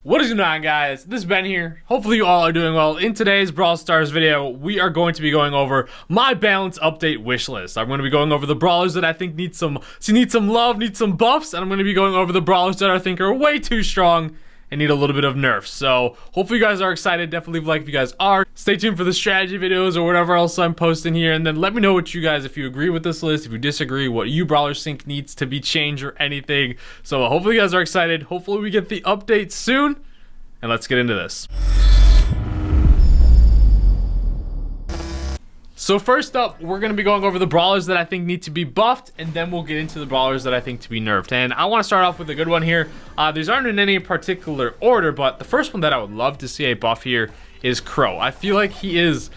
What is going on, guys? This is Ben here. Hopefully you all are doing well. In today's Brawl Stars video, we are going to be going over my balance update wish list. I'm going to be going over the brawlers that I think need some love, need some buffs, and I'm going to be going over the brawlers that I think are way too strong and need a little bit of nerfs. So hopefully you guys are excited. Definitely leave a like if you guys are. Stay tuned for the strategy videos or whatever else I'm posting here, and then let me know what you guys, if you agree with this list, if you disagree, what you brawlers think needs to be changed or anything. So hopefully you guys are excited. Hopefully we get the update soon, and let's get into this. So first up, we're going to be going over the brawlers that I think need to be buffed, and then we'll get into the brawlers that I think to be nerfed. And I want to start off with a good one here. These aren't in any particular order, but the first one that I would love to see a buff here is CRO. I feel like he is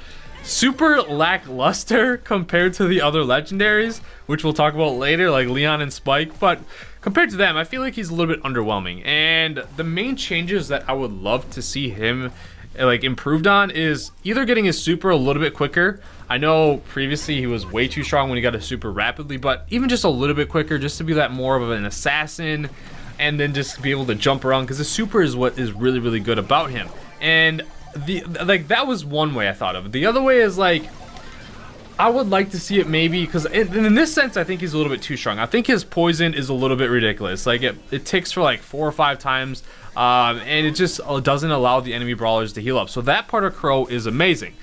super lackluster compared to the other legendaries, which we'll talk about later, like Leon and Spike. But compared to them, I feel like he's a little bit underwhelming. And the main changes that I would love to see him like improved on is either getting his super a little bit quicker. I know previously he was way too strong when he got his super rapidly, but even just a little bit quicker, just to be that more of an assassin, and then just be able to jump around, because the super is what is really good about him. And that was one way I thought of it. The other way is like, I would like to see it maybe, because in this sense I think he's a little bit too strong. I think his poison is a little bit ridiculous. Like it ticks for like 4 or 5 times, and it just doesn't allow the enemy brawlers to heal up. So that part of CRO is amazing,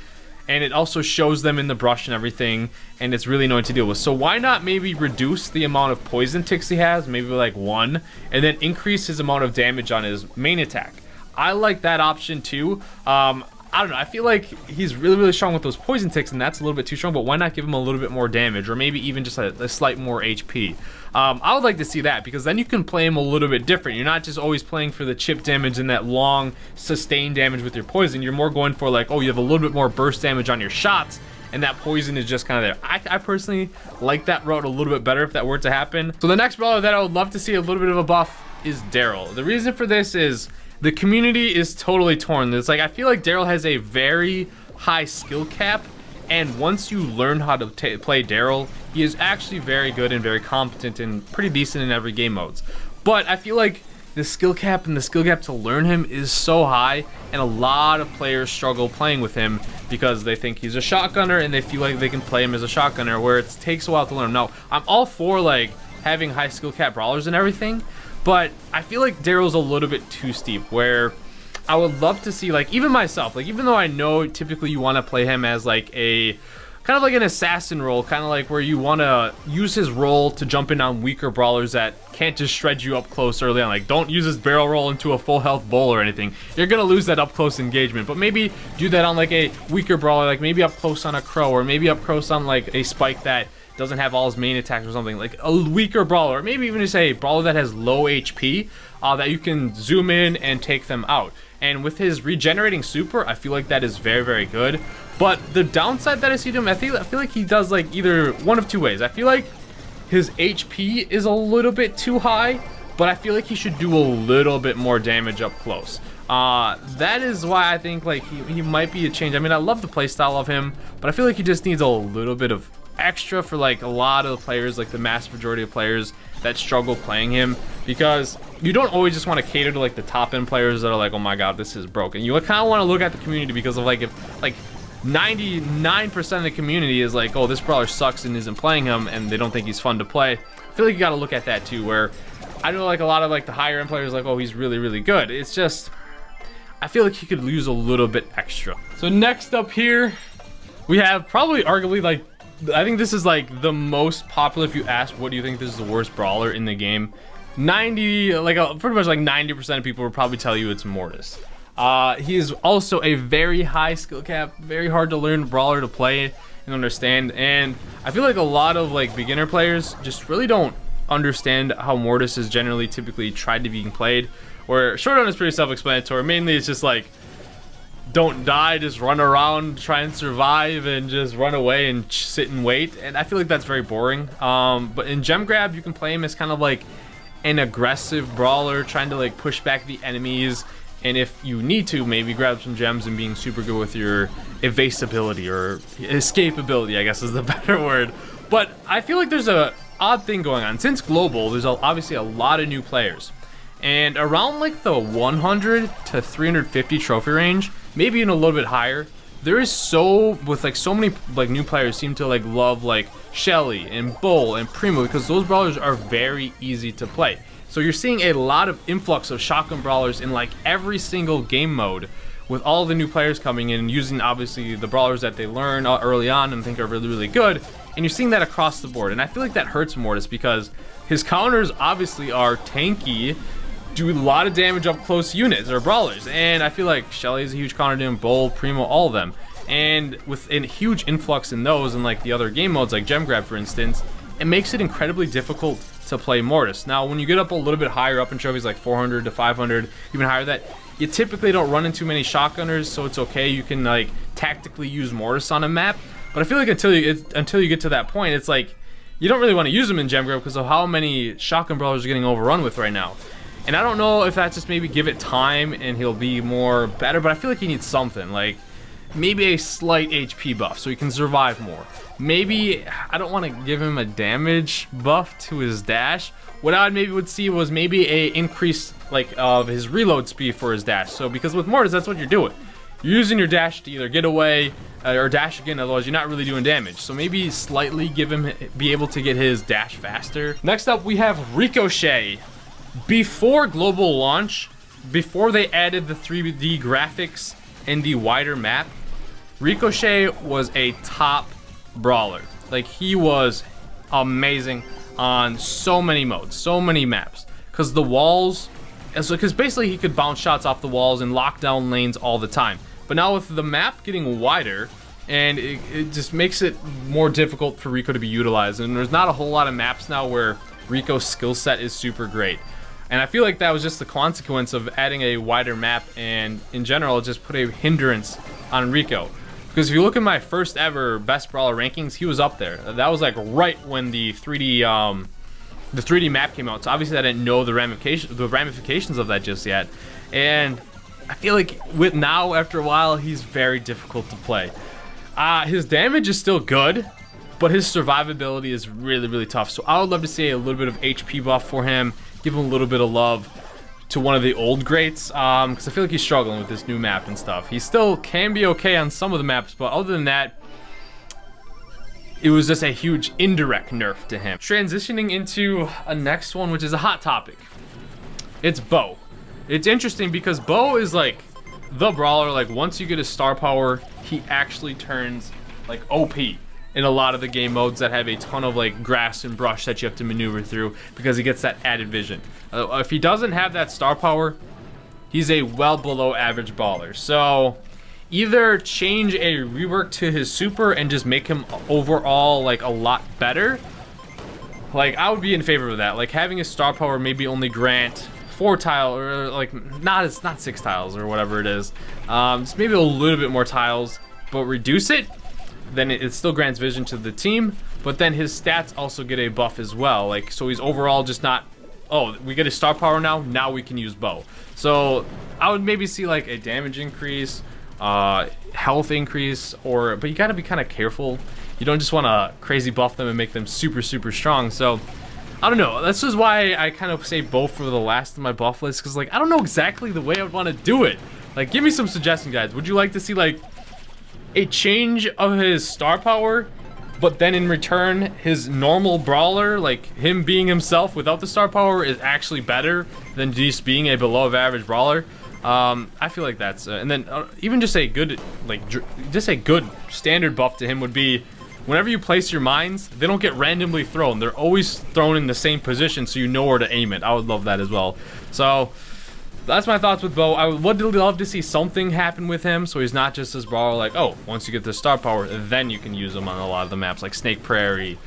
and it also shows them in the brush and everything, and it's really annoying to deal with. So why not maybe reduce the amount of poison ticks he has, maybe like 1, and then increase his amount of damage on his main attack. I like that option too. I don't know, I feel like he's really strong with those poison ticks, and that's a little bit too strong, but why not give him a little bit more damage, or maybe even just a slight more HP. I would like to see that, because then you can play him a little bit different. You're not just always playing for the chip damage and that long sustained damage with your poison. You're more going for like, oh, you have a little bit more burst damage on your shots, and that poison is just kind of there. I personally like that route a little bit better if that were to happen. So the next brawler that I would love to see a little bit of a buff is Darryl. The reason for this is the community is totally torn. It's like, I feel like Darryl has a very high skill cap, and once you learn how to play Darryl, he is actually very good and very competent and pretty decent in every game modes. But I feel like the skill cap to learn him is so high, and a lot of players struggle playing with him because they think he's a shotgunner and they feel like they can play him as a shotgunner, where it takes a while to learn him. Now, I'm all for like having high skill cap brawlers and everything, but I feel like Darryl's a little bit too steep, where I would love to see, like, even myself, like, even though I know typically you want to play him as like a kind of like an assassin role, kind of like where you want to use his role to jump in on weaker brawlers that can't just shred you up close early on. Like, don't use his barrel roll into a full health bull or anything. You're gonna lose that up close engagement, but maybe do that on like a weaker brawler, like maybe up close on a CRO, or maybe up close on like a Spike that doesn't have all his main attacks or something, like a weaker brawler, or maybe even just a brawler that has low HP, that you can zoom in and take them out. And with his regenerating super, I feel like that is very good. But the downside that I see to him, I feel like he does like either one of 2 ways. I feel like his HP is a little bit too high, but I feel like he should do a little bit more damage up close. That is why I think like he might be a change. I mean, I love the playstyle of him, but I feel like he just needs a little bit of extra for like a lot of the players, like the mass majority of players that struggle playing him, because you don't always just want to cater to like the top end players that are like, oh my god, this is broken. You kind of want to look at the community, because of like, if like 99% of the community is like, oh, this brawler sucks and isn't playing him, and they don't think he's fun to play. I feel like you got to look at that too, where I know like a lot of like the higher end players like, oh, he's really good. It's just, I feel like he could use a little bit extra. So next up here, we have probably arguably like, I think this is like the most popular. If you ask what do you think this is the worst brawler in the game, pretty much like 90% of people will probably tell you it's Mortis. He is also a very high skill cap, very hard to learn brawler to play and understand, and I feel like a lot of like beginner players just really don't understand how Mortis is generally typically tried to be played, where Showdown is pretty self-explanatory. Mainly it's just like, don't die, just run around, try and survive, and just run away and sit and wait. And I feel like that's very boring. But in Gem Grab, you can play him as kind of like an aggressive brawler, trying to like push back the enemies, and if you need to, maybe grab some gems and being super good with your evasibility or escapability, I guess is the better word. But I feel like there's a odd thing going on. Since Global, there's obviously a lot of new players. And around like the 100 to 350 trophy range, maybe even a little bit higher, there is so many like new players seem to like love like Shelly and Bull and Primo, because those brawlers are very easy to play. So you're seeing a lot of influx of shotgun brawlers in like every single game mode, with all the new players coming in using obviously the brawlers that they learn early on and think are really, really good. And you're seeing that across the board. And I feel like that hurts Mortis because his counters obviously are tanky, do a lot of damage up close units or brawlers. And I feel like Shelly is a huge counter to him, Bull, Primo, all of them. And with a huge influx in those and like the other game modes like Gem Grab for instance, it makes it incredibly difficult to play Mortis. Now when you get up a little bit higher up in trophies like 400 to 500, even higher than that, you typically don't run into many shotgunners, so it's okay. You can like tactically use Mortis on a map. But I feel like until you get to that point, it's like you don't really want to use them in Gem Grab because of how many shotgun brawlers are getting overrun with right now. And I don't know if that's just maybe give it time and he'll be more better, but I feel like he needs something like maybe a slight HP buff so he can survive more. Maybe I don't want to give him a damage buff to his dash. What I would see was maybe a increase like of his reload speed for his dash. So because with Mortis, that's what you're doing. You're using your dash to either get away or dash again, otherwise you're not really doing damage. So maybe slightly be able to get his dash faster. Next up, we have Ricochet. Before global launch, before they added the 3D graphics and the wider map, Ricochet was a top brawler. Like he was amazing on so many modes, so many maps, because the walls, because basically he could bounce shots off the walls and lock down lanes all the time. But now with the map getting wider, and it just makes it more difficult for Rico to be utilized, and there's not a whole lot of maps now where Rico's skill set is super great. And I feel like that was just the consequence of adding a wider map, and in general it just put a hindrance on Rico. Because if you look at my first ever best brawler rankings, he was up there. That was like right when the 3D map came out. So obviously I didn't know the ramifications of that just yet. And I feel like with now, after a while, he's very difficult to play. His damage is still good, but his survivability is really, really tough. So I would love to see a little bit of HP buff for him, give him a little bit of love to one of the old greats, because I feel like he's struggling with this new map and stuff. He still can be okay on some of the maps, but other than that, it was just a huge indirect nerf to him. Transitioning into a next one, which is a hot topic. It's Bo. It's interesting because Bo is like the brawler. Like once you get his star power, he actually turns like OP in a lot of the game modes that have a ton of like grass and brush that you have to maneuver through, because he gets that added vision. If he doesn't have that star power, he's a well below average brawler. So either change a rework to his super and just make him overall like a lot better. Like I would be in favor of that. Like having his star power maybe only grant 4 tile, or like not 6 tiles or whatever it is. Just maybe a little bit more tiles, but reduce it. Then it still grants vision to the team, but then his stats also get a buff as well. Like so he's overall just not, oh, we get a star power now we can use Bo. So I would maybe see like a damage increase, health increase, but you gotta be kind of careful. You don't just want to crazy buff them and make them super, super strong. So I don't know. This is why I kind of say Bo for the last of my buff list, because like I don't know exactly the way I would want to do it. Like give me some suggestions, guys. Would you like to see like a change of his star power, but then in return his normal brawler, like him being himself without the star power, is actually better than just being a below average brawler? I feel like that's and then even just a good good standard buff to him would be, whenever you place your mines, they don't get randomly thrown. They're always thrown in the same position, so you know where to aim it. I would love that as well. So that's my thoughts with Bo. I would love to see something happen with him, so he's not just this brawler like, oh, once you get the star power, then you can use him on a lot of the maps, like Snake Prairie,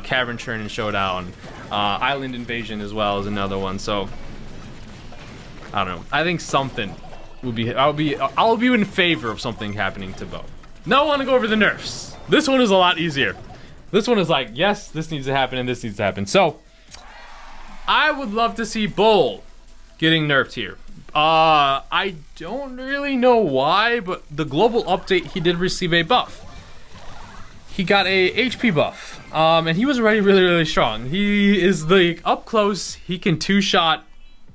Cavern Churn and Showdown, Island Invasion as well is another one. So I don't know. I think something would be. I'll be in favor of something happening to Bo. Now I want to go over the nerfs. This one is a lot easier. This one is like, yes, this needs to happen and this needs to happen. So I would love to see Bull getting nerfed here. I don't really know why, but the global update, he did receive a buff. He got a HP buff, and he was already really, really strong. He is like up close, he can 2-shot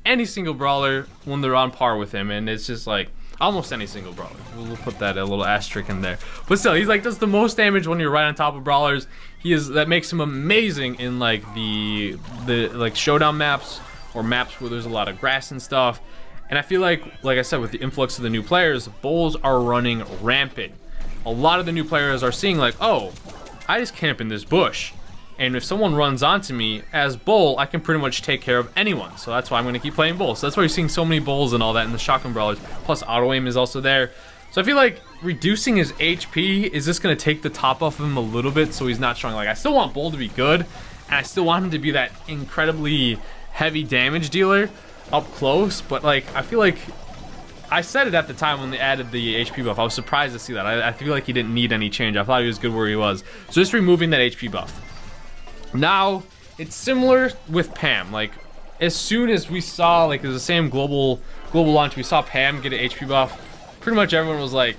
any single brawler when they're on par with him, and it's just like almost any single brawler. We'll put that a little asterisk in there, but still, he's like does the most damage when you're right on top of brawlers. That makes him amazing in like the like showdown maps or maps where there's a lot of grass and stuff. And I feel like I said, with the influx of the new players, bulls are running rampant. A lot of the new players are seeing like, oh, I just camp in this bush, and if someone runs onto me as bull, I can pretty much take care of anyone. So that's why I'm going to keep playing bull. So that's why you're seeing so many bulls and all that in the shotgun brawlers. Plus auto aim is also there. So I feel like reducing his HP is just going to take the top off of him a little bit, so he's not strong. Like, I still want bull to be good, and I still want him to be that incredibly heavy damage dealer up close, but like I feel like I said it at the time when they added the HP buff. I was surprised to see that. I feel like he didn't need any change. I thought he was good where he was. So just removing that HP buff. Now it's similar with Pam. Like, as soon as we saw, like, it was the same global launch, we saw Pam get an HP buff, pretty much everyone was like,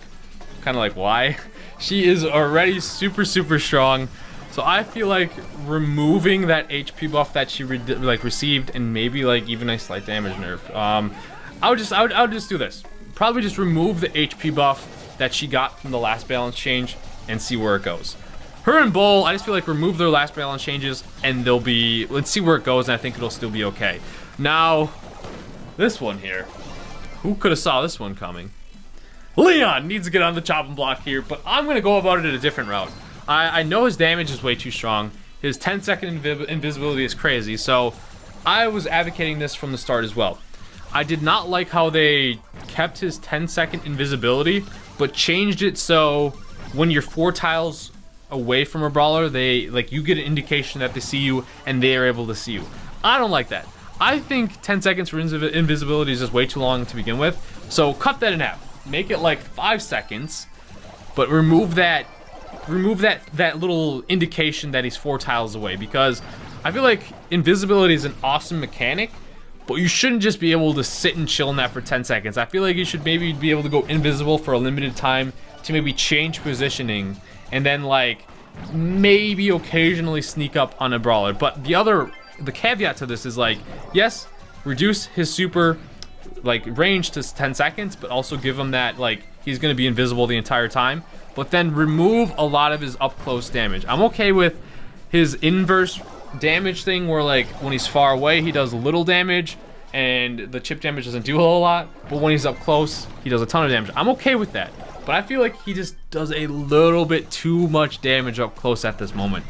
kind of like, why? She is already super strong. So I feel like removing that HP buff that she received, and maybe like even a slight damage nerf. I would just do this. Probably just remove the HP buff that she got from the last balance change and see where it goes. Her and Bull, I just feel like remove their last balance changes and they'll be, let's see where it goes, and I think it'll still be okay. Now, this one here, who could have saw this one coming? Leon needs to get on the chopping block here, but I'm gonna go about it at a different route. I know his damage is way too strong. His 10-second invisibility is crazy, so I was advocating this from the start as well. I did not like how they kept his 10-second invisibility, but changed it so when you're 4 tiles away from a brawler, you get an indication that they see you and they are able to see you. I don't like that. I think 10 seconds for invisibility is just way too long to begin with, so cut that in half. Make it like 5 seconds, but remove that little indication that he's 4 tiles away, because I feel like invisibility is an awesome mechanic, but you shouldn't just be able to sit and chill in that for 10 seconds. I feel like you should maybe be able to go invisible for a limited time to maybe change positioning, and then like maybe occasionally sneak up on a brawler. But the caveat to this is like, yes, reduce his super like range to 10 seconds, but also give him that like he's gonna be invisible the entire time, but then remove a lot of his up close damage. I'm okay with his inverse damage thing where like when he's far away he does little damage and the chip damage doesn't do a whole lot, but when he's up close he does a ton of damage. I'm okay with that, but I feel like he just does a little bit too much damage up close at this moment.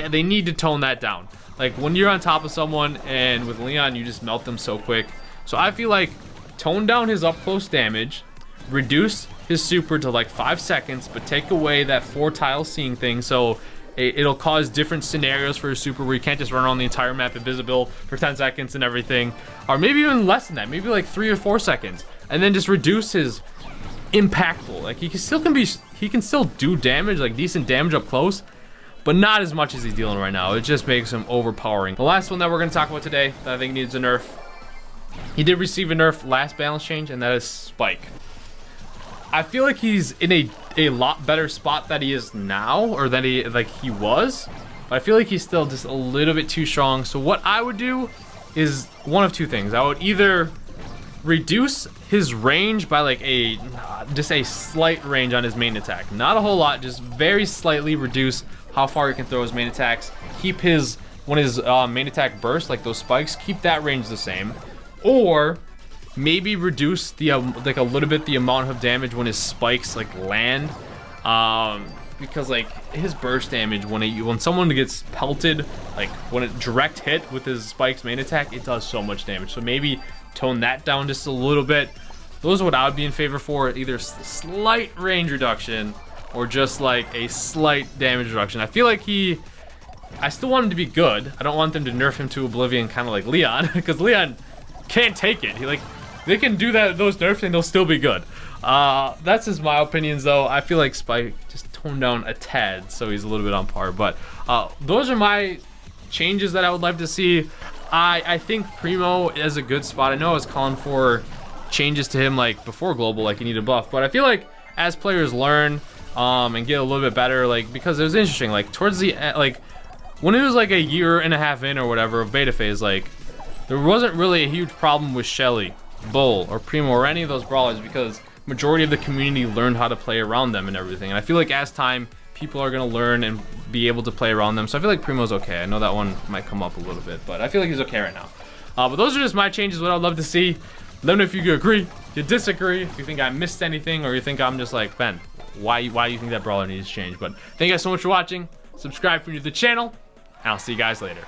They need to tone that down. Like when you're on top of someone and with Leon you just melt them so quick. So I feel like tone down his up close damage, reduce his super to like 5 seconds, but take away that 4 tile seeing thing, so it'll cause different scenarios for his super where you can't just run around the entire map invisible for 10 seconds and everything, or maybe even less than that, maybe like 3 or 4 seconds, and then just reduce his impactful. Like he can still do damage, like decent damage up close, but not as much as he's dealing right now. It just makes him overpowering. The last one that we're going to talk about today that I think needs a nerf. He did receive a nerf last balance change, and that is Spike. I feel like he's in a lot better spot that he is now, or that he was, but I feel like he's still just a little bit too strong. So what I would do is one of two things. I would either reduce his range by like just a slight range on his main attack, not a whole lot, just very slightly reduce how far he can throw his main attacks. Keep when his main attack bursts, like those spikes, keep that range the same, or maybe reduce like a little bit the amount of damage when his spikes like land, because like his burst damage when someone gets pelted, like when it direct hit with his spikes main attack, it does so much damage. So maybe tone that down just a little bit. Those are what I would be in favor for, either slight range reduction or just like a slight damage reduction. I feel like I still want him to be good. I don't want them to nerf him to oblivion, kind of like Leon, because Leon can't take it. They can do those nerfs and they'll still be good. That's just my opinions though. I feel like Spike just toned down a tad, so he's a little bit on par. But those are my changes that I would like to see. I think Primo is a good spot. I know I was calling for changes to him like before global, like you need a buff, but I feel like as players learn and get a little bit better, like, because it was interesting, like towards the like when it was like a year and a half in or whatever of beta phase, like there wasn't really a huge problem with Shelly, Bull, or Primo, or any of those brawlers because majority of the community learned how to play around them and everything. And I feel like as time, people are gonna learn and be able to play around them. So I feel like Primo's okay. I know that one might come up a little bit, but I feel like he's okay right now. But those are just my changes, what I'd love to see. Let me know if you agree, if you disagree, if you think I missed anything, or you think I'm just like, Ben, why do you think that brawler needs to change? But thank you guys so much for watching. Subscribe if you're new to the channel, and I'll see you guys later.